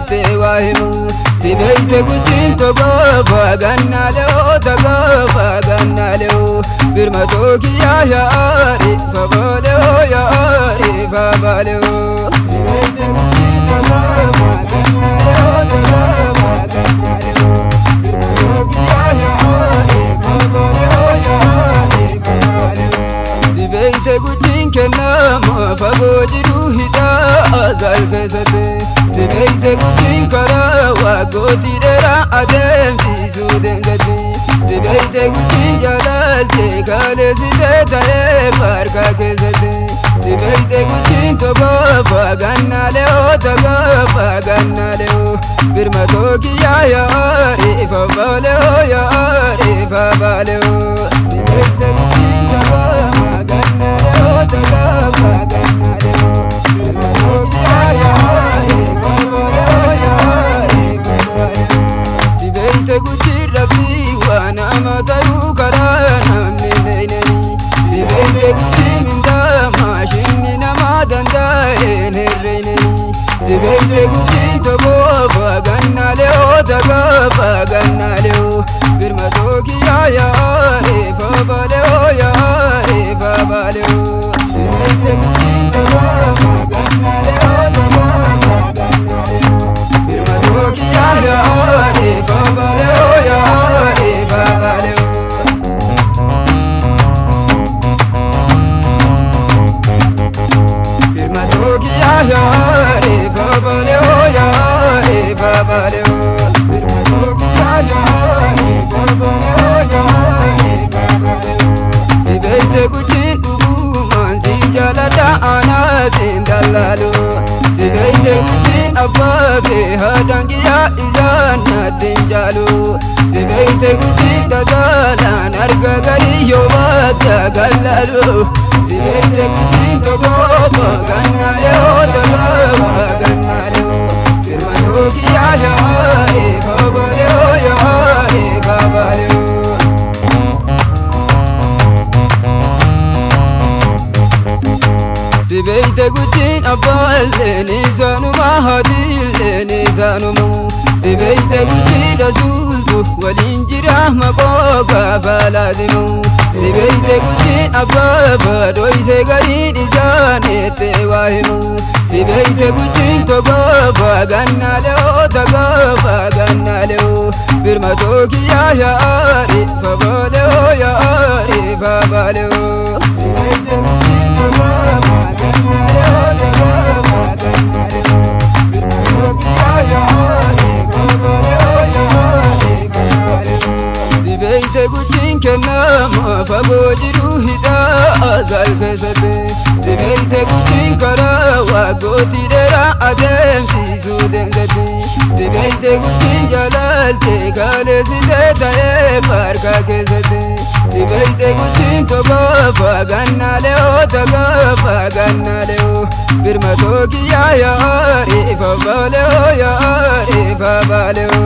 te wahimu Sibeite kuchin togofa gannaleo togofa gannaleo Birma toki yaari fabaleo yaari fabaleo Sibeite kuchin togofa gannaleo togofa gannaleo Birma toki yaari fabaleo yaari fabaleo Sibeite kuchin kenama fagojiru hida azal kesate Sibeite kuchin karawa goti dera adem sisu dengati Sibeite kuchin jalalte kale sitetae parka kesate Sibeite kuchin togofa gannaleo togofa gannaleo Birma toki yaari fabaleo yaari fabaleo Sibeite kuchin togofa gannaleo togofa gannaleo Birma toki yaari Sibeite kuchin rabbi wana mataru karana mineneni Sibeite kuchin minda mashinni nama dandaen herreneni Sibeite kuchin togofa gannaleo togofa gannaleo Birma toki yaari fabaleo yaari fabaleo Sibeite kuchin togofa gannaleo togofa gannaleo Birma toki yaari fabaleo yaari fabaleo Birma toki yaari fabaleo yaari fabaleo Birma toki yaari fabaleo yaari fabaleo Sibeite kuchin uguman si jalata anatin dalalu Sibeite kuchin abbabe hadangiya izanatin jalu Sibeite kuchin dadalan arga gariyo bata gallalu Sibeite kuchin togofa gannaleo togofa gannaleo Birma toki yaari fabaleo yaari fabaleo Sibeite kuchin abballe nizanuma hadille nizanumu Sibeite kuchin rasultu walinjira makoga faladimu Sibeite kuchin abbaba doise garin izanete wahimu Sibeite kuchin togofa gannaleo togofa gannaleo Birma toki yaari fabaleo yaari fabaleo Sibeite kuchin togofa gannaleo togofa gannaleo Birma toki yaari fabaleo yaari fabaleo Sibeite kuchin kenama fagojiru hida azal kesate Sibeite kuchin karawa goti dera adem sisu dengati Sibeite kuchin jalalte kale sitetae parka kesate Sibeite kuchin togofa gannaleo togofa gannaleo Birma toki yaari fabaleo yaari fabaleo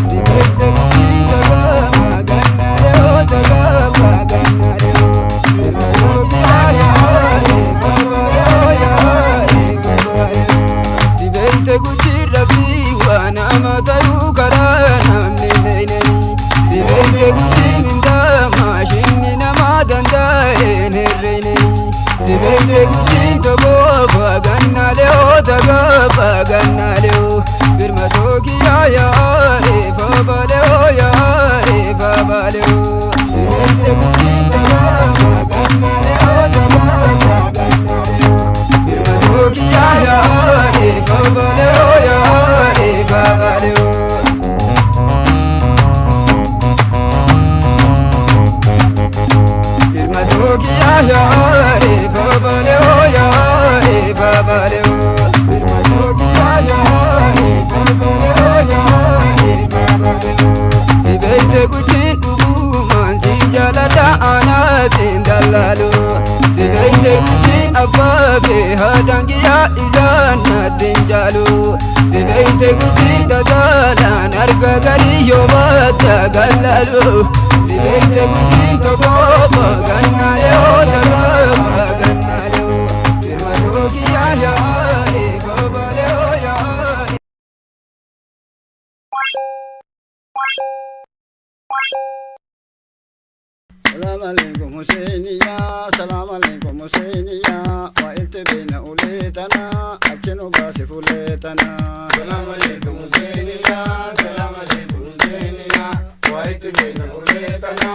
Sibeite kuchin togofa gannaleo togofa gannaleo Birma toki yaari fabaleo yaari fabaleo Sibeite kuchin rabbi wana mataru karana mineneni Sibeite kuchin minda mashinni nama dandaen herreneni Sibeite kuchin togofa gannaleo togofa gannaleo Birma toki yaari fabaleo yaari fabaleo Sibeite kuchin togofa gannaleo togofa gannaleo Birma toki yaari fabaleo yaari fabaleo Birma toki yaari fabaleo yaari fabaleo Birma toki yaari fabaleo yaari fabaleo Sibeite kuchin uguman si jalata anatin dalalu Sibeite kuchin abbabe hadangiya izanatin jalu Sibeite kuchin dadalan arga gariyo bata gallalu Sibeite kuchin togofa gannaleo togofa gannaleo Birma toki yaari سلام عليكم حسينية سلام عليكم حسينية وإنت بين أوليتنا أجنو باسف وليتنا سلام عليكم حسينية سلام عليكم حسينية وإنت بين أوليتنا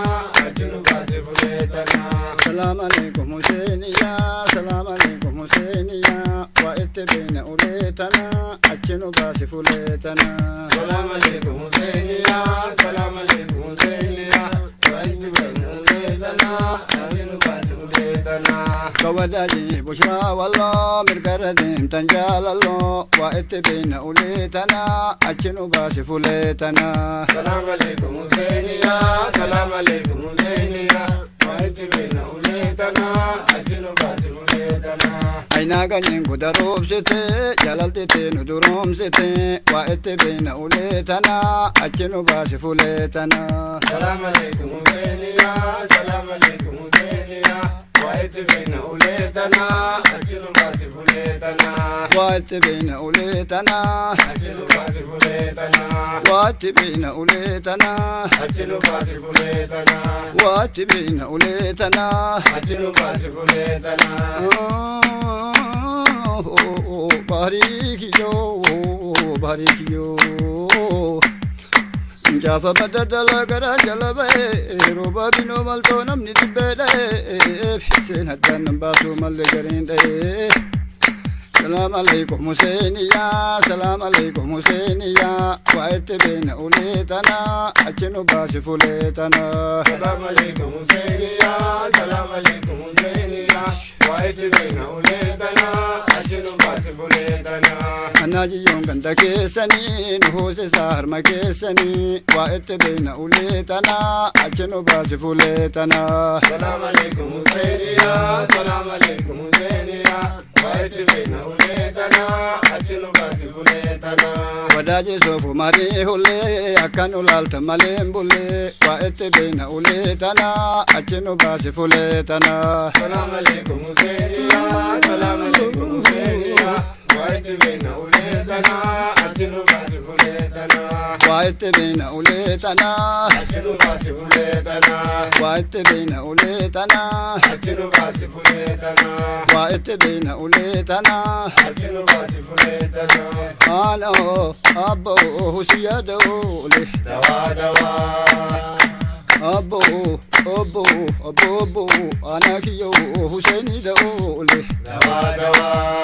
أجنو باسف وليتنا سلام عليكم حسينية سلام عليكم حسينية وإنت بين أوليتنا أجنو باسف وليتنا سلام عليكم حسينية سلام عليكم حسينية وإنت بين أوليتنا أجنو باسف وليتنا كوداجي بشرى والله مرقردين تنجال الله وإنت بين أوليتنا أجنو باسف وليتنا سلام عليكم حسينية سلام عليكم حسينية وإنت بين أوليتنا أجنو باسف وليتنا أينا غنين كدروب ستي جلالتي ندروم ستي وإنت بين أوليتنا أجنو باسف وليتنا سلام عليكم حسينية سلام عليكم حسينية وإنت بين أوليتنا أجنو باسف وليتنا وإنت بين أوليتنا أجنو باسف وليتنا وإنت بين أوليتنا أجنو باسف وليتنا وإنت بين أوليتنا أجنو باسف وليتنا باريكيو باريكيو جافا بدل غرا جلبه روبا بينو مالتو نمني تبدا حسين هدان باسو مال غرين سلام عليكم حسينية سلام عليكم حسينية وإنت بين أوليتنا أجنو باسف وليتنا سلام عليكم حسينية سلام عليكم حسينية وإنت بين أوليتنا أجنو باسف وليتنا أناجي يوم كنت كيسني نهوس سهر ما كيسني وإنت بين أوليتنا أجنو باسف وليتنا سلام عليكم حسينية سلام عليكم حسينية وإنت بين أوليتنا أجنو باسف وليتنا وداجي سوفو ماري هولي أكانو لالت مالين بولي وإنت بين أوليتنا أجنو باسف وليتنا سلام عليكم حسينية سلام عليكم حسينية وإنت بين أوليتنا أجنو باسف وليتنا وإنت بين أوليتنا أجنو باسف وليتنا وإنت بين أوليتنا أجنو باسف وليتنا وإنت بين أوليتنا أجنو باسف وليتنا أنا أبو سيادولي دوا دوا أبو أبو أبو أبو أنا كيو حسيني دولي دوا دوا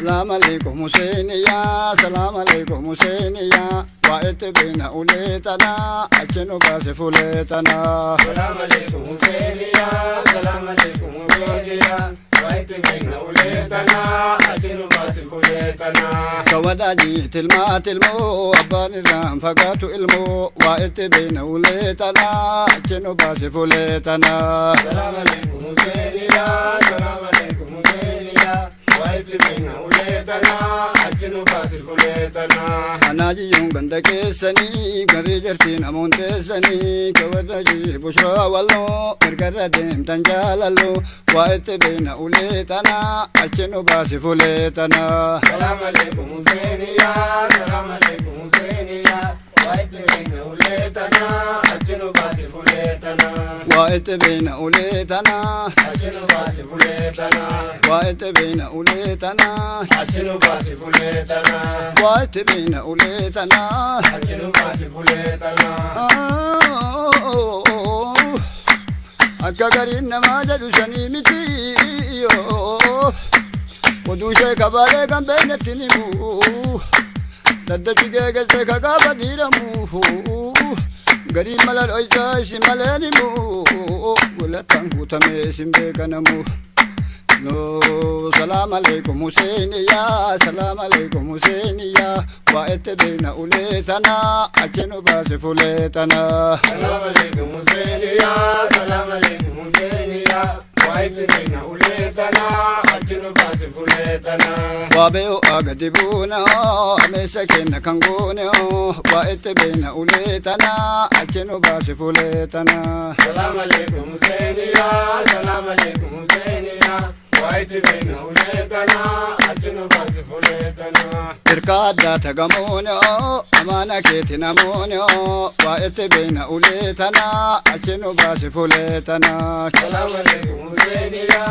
سلام عليكم حسينية سلام عليكم حسينية وإنت بين أوليتنا أجنو باسف وليتنا سلام عليكم حسينية سلام عليكم حسينية وإنت بين أوليتنا أجنو باسف وليتنا كوداجي تلما تلمو أبان الرام فقاتو إلمو وإنت بين أوليتنا أجنو باسف وليتنا سلام عليكم حسينية سلام عليكم حسينية وإنت بين أوليتنا أجنو باسف وليتنا أناجي يوم بندك سني قري جرتين أمون تسني كوداجي بشرى والله مرقردين تنجاللو وإنت بين أوليتنا أجنو باسف وليتنا سلام عليكم حسينية سلام عليكم حسينية وإنت بين أوليتنا أجنو باسف وليتنا وإنت بين أوليتنا أجنو باسف وليتنا وإنت بين أوليتنا أجنو باسف وليتنا وإنت بين أوليتنا أجنو باسف وليتنا akka gariin namaa jedhu sanii miti oduu ishee kabaalee kan beeknetti himu daddachi geegesse ka gaafa dhiiramu gariin mala dhoysaa isin maleen himu walattaan guutamee isin beekanamu No, salam alaikum Husainiya, salam alaikum Husainiya, wa etebina uletana, achenu basi fuletana. Salam alaikum Husainiya, salam alaikum Husainiya, wa etebina uletana, achenu basi fuletana. Wa beo agadibuna, amesa kena kangune, wa etebina uletana, achenu basi fuletana. Salam alaikum Husainiya, salam alaikum Husainiya. وايت بين وليتنا أجنو باس فليتنا إركادا تغموني أمانا كيتي نموني وايت بين وليتنا أجنو باس فليتنا سلام عليكم حسينية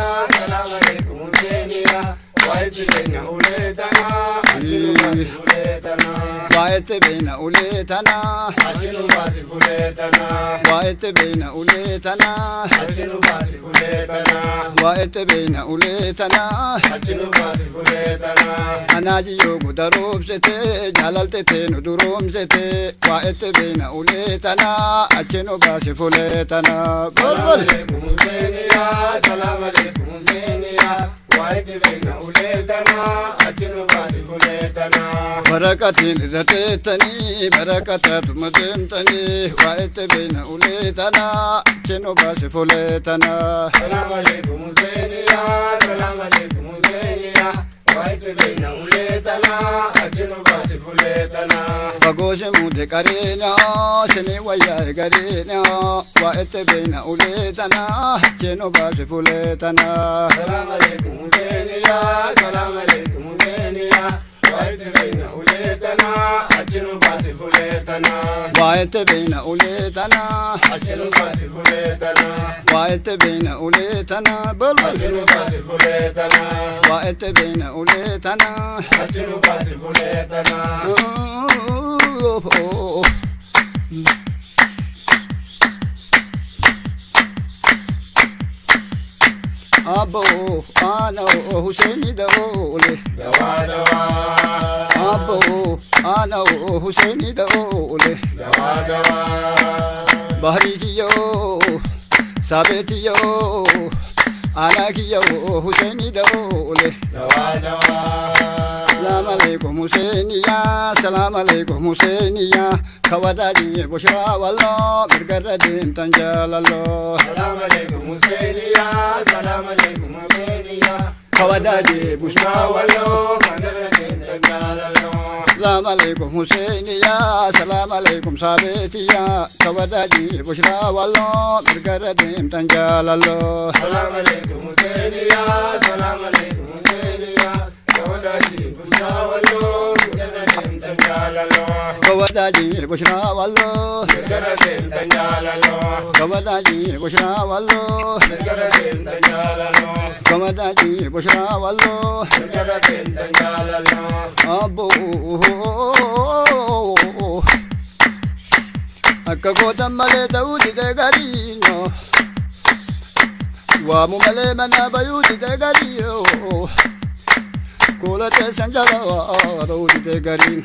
سلام عليكم حسينية وايت بين وليتنا أجنو باس فليتنا وايت بين وليتنا أجنو باس فليتنا وايت بين وليتنا أجنو باس فليتنا وايت بين وليتنا أجنو باس فليتنا أنا جيو بدروب ستي جلالتي ندروم ستي وايت بين وليتنا أجنو باس فليتنا سلام عليكم حسينية سلام عليكم حسينية وايت بين وليتنا أجنو باس فليتنا بركتين رتيتني بركة مدمتني وايت بين وليتنا أجنو باس فليتنا سلام عليكم حسينية سلام عليكم حسينية وايت بين وليتنا أجنو باس فليتنا فقوش مودي قرينا سني وياي قرينا وايت بين وليتنا أجنو باس فليتنا سلام عليكم حسينية سلام عليكم حسينية وايت بين وليتنا أجنو باس فليتنا وايت بين وليتنا أجنو باس فليتنا وايت بين وليتنا بل أجنو باس فليتنا وايت بين وليتنا أجنو باس فليتنا أبو أنا حسيني دولي دوا دوا أبو أنا حسيني دولي دوا دوا بحريكيو سابتيو أنا كيو حسيني دولي دوا دوا سلام عليكم حسينية سلام عليكم حسينية كوداجي بشرى والله برقردين تنجال الله سلام عليكم حسينية سلام عليكم حسينية كوداجي بشرى ما ولو فنرجين تجال الله سلام عليكم حسينية سلام عليكم صابتية كوداجي بشرى والله برقردين تنجال الله سلام عليكم حسينية سلام عليكم حسينية كوداجي بشرى ولو فنرجين تجال الله كوداجي بشرى والله فنرجين تجال الله كوداجي بشرى والله فنرجين تجال الله كوداجي بشرى والله فنرجين تجال الله أبو akka gootan malee ta'uu dide gariinyo waamu malee mana bayuu dide gariyo kuula teessan jala ta'uu dide gariin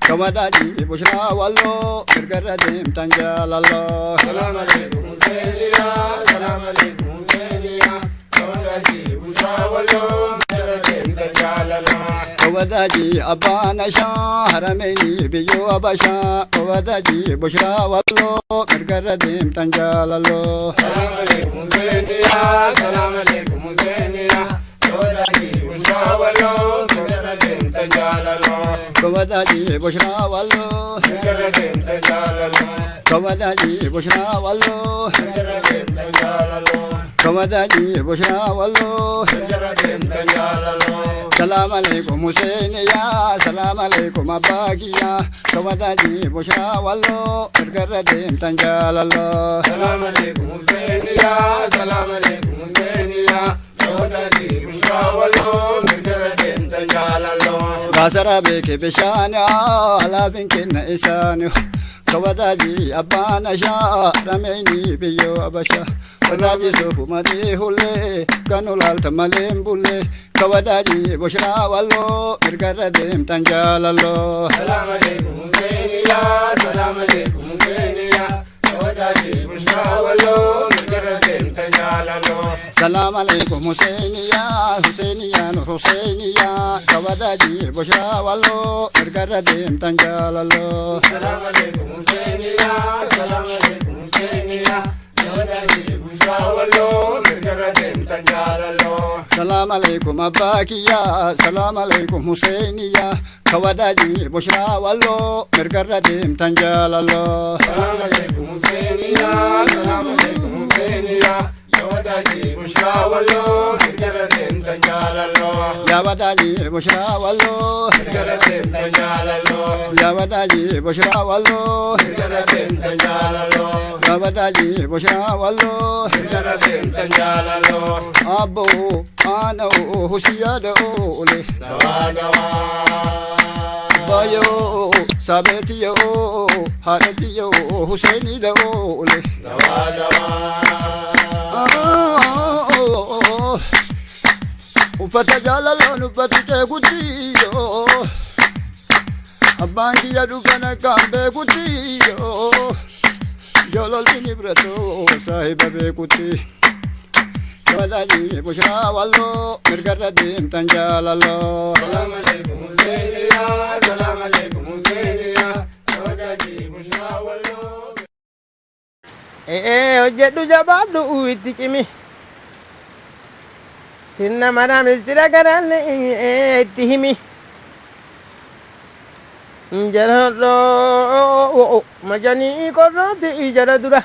kamadaaji bushraa walloo mirgarra deemtan jaalalloo سلام عليكم حسينية سلام عليكم حسينية كوداجي بشرى ولو فنرجين تجال الله كوداجي أبانا شاه هرميني بيو أباشا كوداجي بشرى والله مرقرة ديم تنجالالو سلام عليكم حسينية سلام عليكم حسينية كوداجي بشرى ولو فنرجين تجال الله كوداجي بشرى والله فنرجين تجال الله كوداجي بشرى والله فنرجين تجال الله كوداجي بشرى والله فنرجين تجال الله سلام عليكم حسين يا سلام عليكم أباكي يا كوداجي بشرى والله مرقرة ديم تنجالالو سلام عليكم حسينية سلام عليكم حسينية كوداجي بشرى ولو فنرجين تجال الله غاسرة بك بشاني على فنكن إساني كوداجي أبانا شا رميني بيو أبشا كوداجي سوفو مدي هولي كانوا لالتمالين بولي كوداجي بشرى والله مرقرة ديم تنجالالو سلام عليكم حسينية سلام عليكم حسينية كوداجي بشرى ولو فنرجين تجال الله سلام عليكم حسينية حسينية نور حسينية كوداجي بشرى والله مرقرة ديم تنجالالو سلام عليكم حسينية سلام عليكم حسينية كوداجي بشرى ولو فنرجين تجال الله سلام عليكم أباكي يا سلام عليكم حسينية كوداجي بشرى والله مرقرة ديم تنجالالو سلام عليكم حسينية سلام عليكم حسينية wadaji bushra wallo mirgaratin tanjalallo ya wadaji bushra wallo mirgaratin tanjalallo ya wadaji bushra wallo mirgaratin tanjalallo ya wadaji bushra wallo mirgaratin tanjalallo abo ano husiyado ole dawa dawa bayo sabetiyo haretiyo husaini do ole dawa dawa ufata jalalo nufati kutiyo abangi ya dukana kambe kutiyo jolol binibrato sahiba be kuti wadaji bushra wallo mirgaradim tanjalalo salam alaikum Husainiya salam alaikum Husainiya wadaji bushra wallo hojjedhu jabaadhu itti cimi sinna mana mistira garalne itti himi jaradho majanii qorrooti jara dura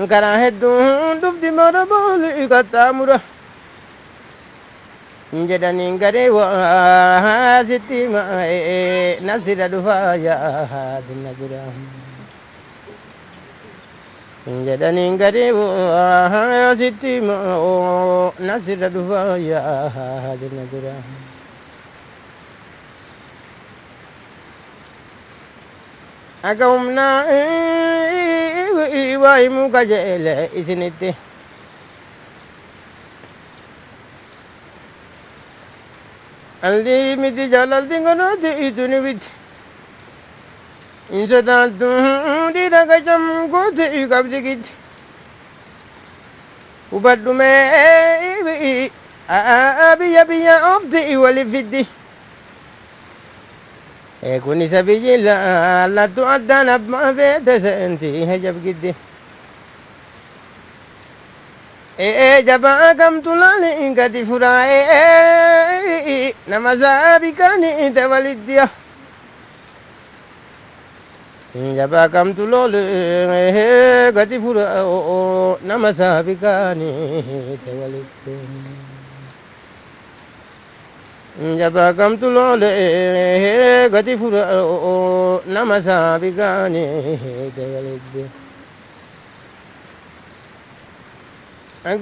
karaa hedduun dhufti mara booli qaxxaamura jedhaniin garee waa sitti nasira dhufaa yaadina dura jedhaniin garee waa sitti nasira dhufaa yaadina dura akka humnaa waa himuu qajeele isinitti aldi miti jaalalti gonooti ituni bitti in sodaattu dhiira gacam goote qabdi gitti hubadhumee biyya biyya oofti walif fiddi kun isa biyyi laallattu addaan abbaa feete seenti hejab giddi jabaa kamtu laali gadi furaa nama saabikaani te waliddiya jabaa kamtu loole gadi furaa nama saabikaani te waliddiya jabaa kamtu loole gadi furaa nama saabikaani te waliddiya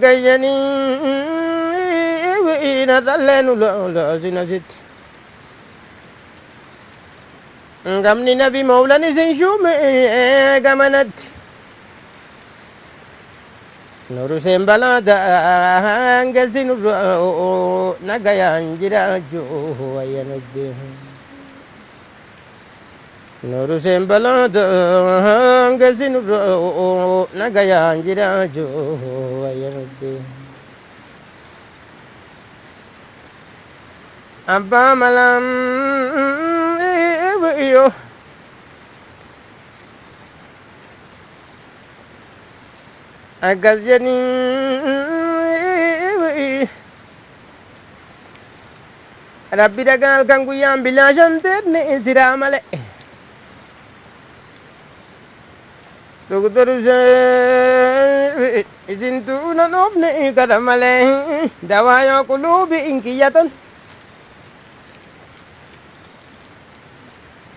gayyanii na dhalleenu loosina sitti gamni nabi mawlan isin shume gamanatti nuru sen balada hangesinurra nagayaan jiraaju ayyanadde nuru sen balada hangesinurra nagayaan jiraaju ayyanadde abba malam iyo akkas jedhanii rabbi dhagaan halkan guyyaan bilaashan teenne siraa male doktor isintuu nan oofne kada male dawaa yoo quluubi in kiyyatan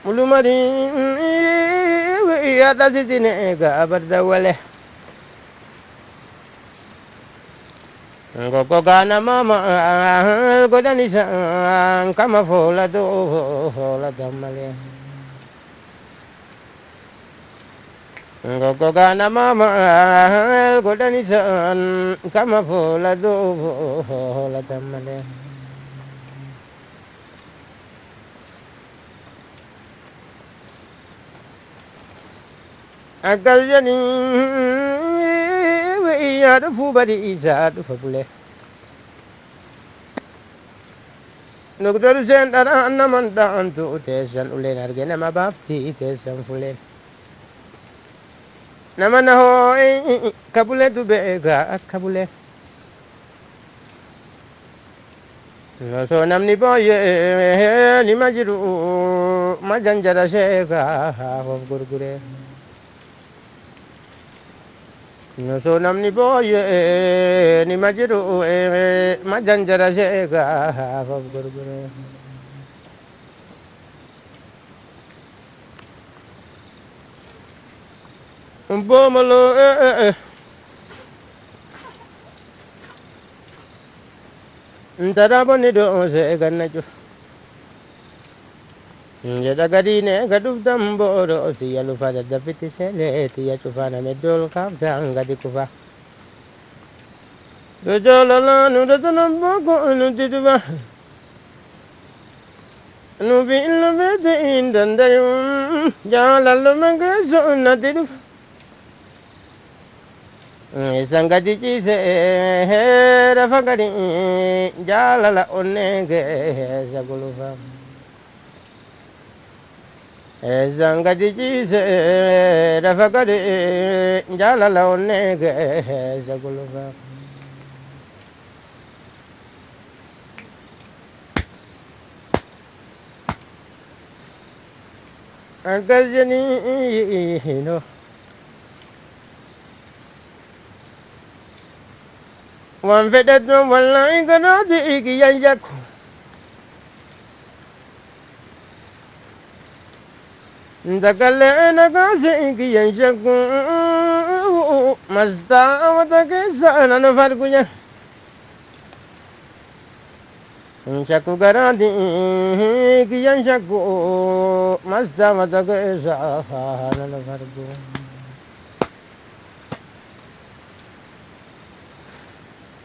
mulumadii hadha sisine gaabarda wale gogogaa namama godhan isaan kama foolatan malee gogogaa namama godhan isaan kama foolatan malee akkas jedhanii yaa dhufuu badiisaa dhufa bule doktor Hussein dharaan naman dhaantu teessan uleen arge nama baaftii teessan fuleen nama nahoo ka buletu beekaa akka bulee osoo namni booyyee nima jiru ma janjara sheekaa of gurguree Nosoo namni booyyee nima jiru ma janjara ishee gaafa gurgure. Boomaloo ntaraabonni doosee ganna cufa. Jedha gadiine gadhuftan boodoo tiyya lufa daddabbiti seelee tiyya cufaa name dool kaaftaan gadi kufa. Jaalala nurata nabboo nuti duba. Nubi illa beete hin dandayu jaalala mangeessu natti dhufa. Isan gadi ciisee rafa gadi jaalala onnee keessa gulufa. Isan gadi ciisee rafa gadi jaalala onnee keessa gulufa. Akkas jedhanii waan fedhatu wallaahi ganaati kiyyan jakku. Dakallee nagaase kiyyan jakku mastaawata keessa nan fargu jedhu. Shakku garaati kiyyan shakku mastaawata keessa nan fargu.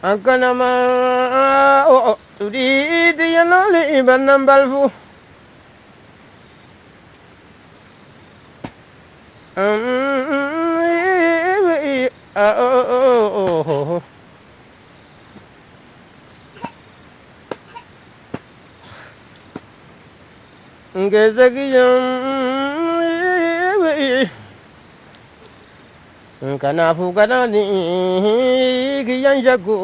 Akka nama tudiiti yanooli bannan balfu. Keessa kiyyaan kanaafuu kanaani kiyyan shakku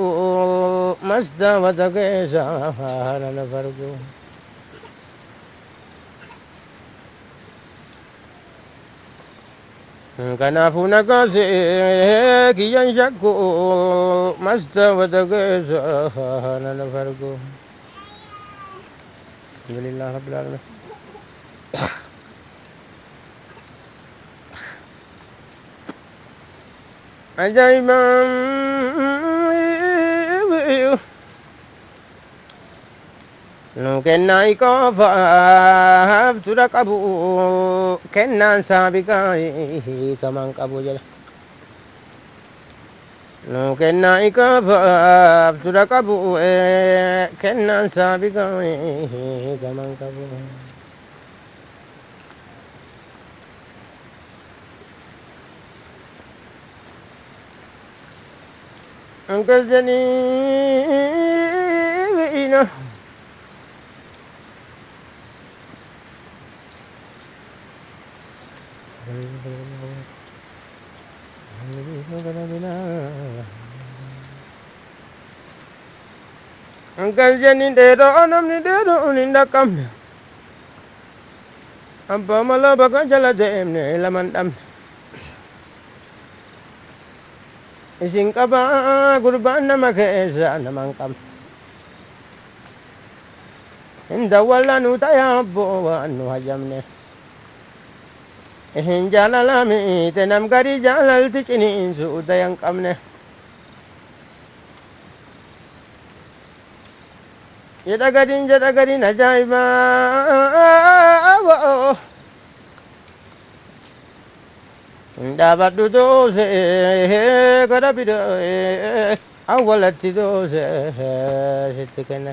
mastaawata keessa nan fargu. Kanaafuu nagaase kiyyan shakku mastaawata keessa nan fargu. Alhamdulillah rabbil alamin. Ajaiba nu kennaa qofaaf tura qabu kennaan saabiqaa kaman qabu jedha. Nu kennaa qofaaf tura qabu kennaan saabiqaa kaman qabu. Akkas jedhanii akkas jedhanii dheeroo namni dheeroo hin dhaqqabne. Abbaa mala bakka jala deemne laman dhabne. Isin qabaa gurbaan nama keessa naman qabne. Hinda walla nu tayaa abboo waan nu hajamne. Isin jaalala miite nam gadi jaalalti ciniinsu dayan qabne. Jedha gadin ajaa'ibaa. Dhaabadhu doosee gara bida'ee awwalatti doosee sitti kenna.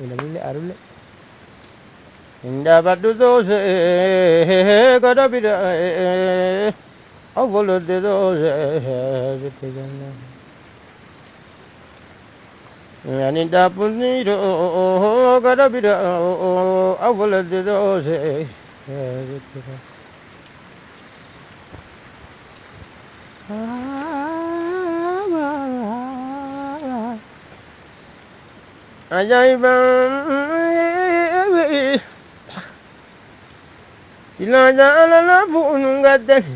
Ilaallee arulle. Dhaabadhu doosee gara bida'ee awwalatti doosee sitti kenna. Ani dhaabunni doo gara bida'ee awwalatti doosee sitti kenna. Ajaiba sila jaalala fuunu gaddani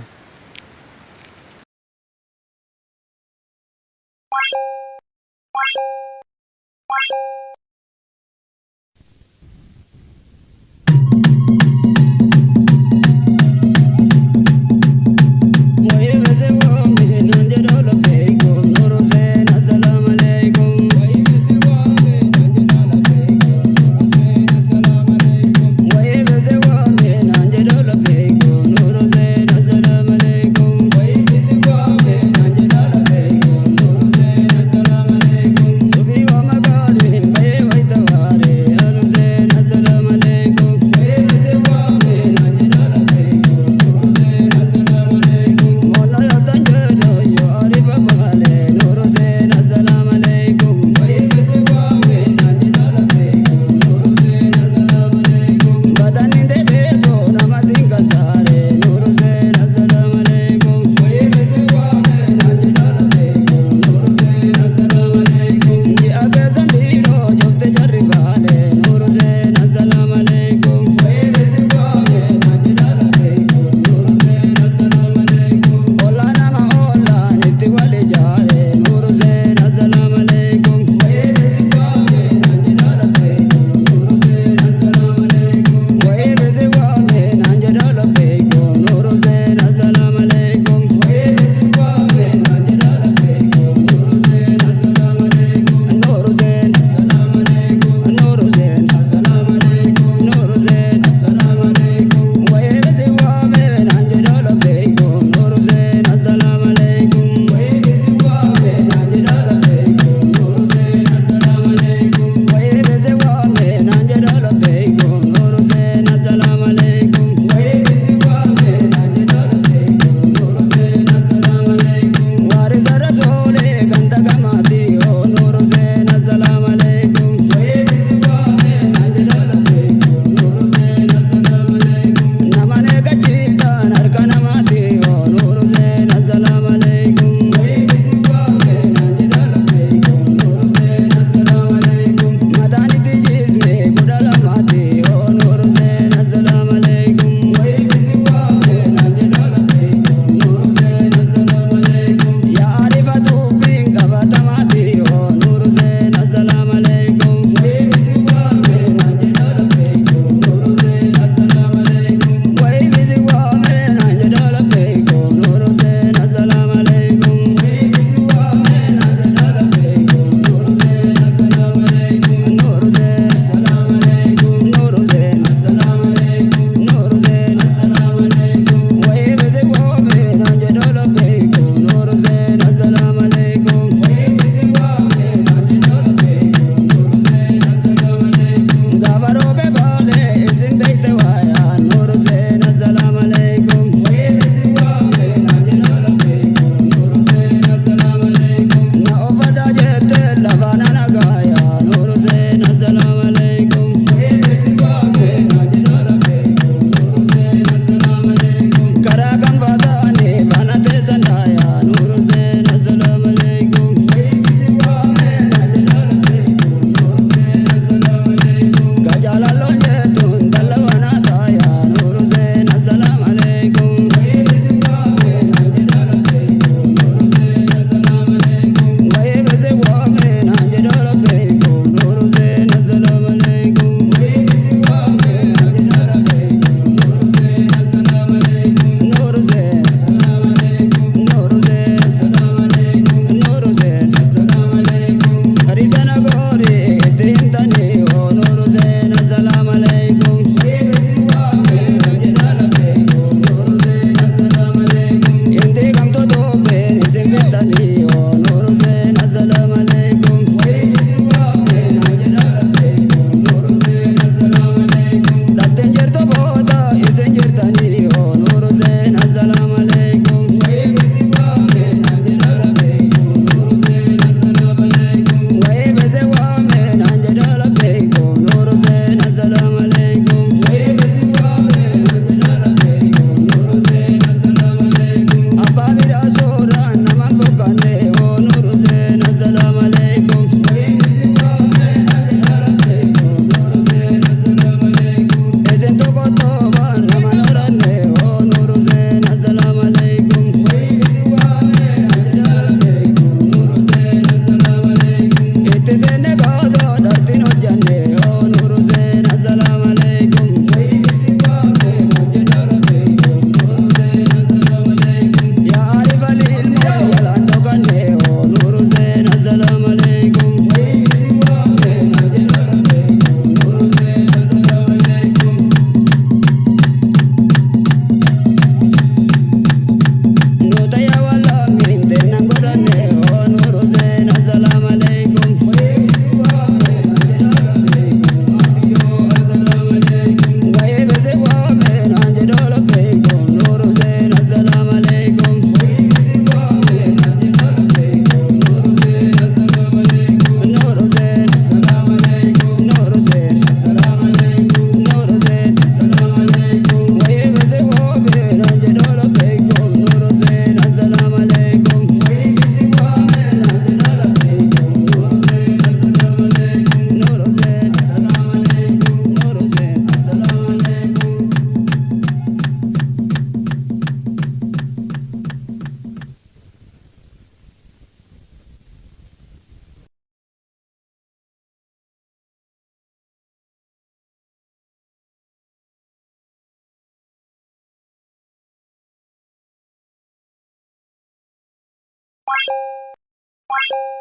Bye.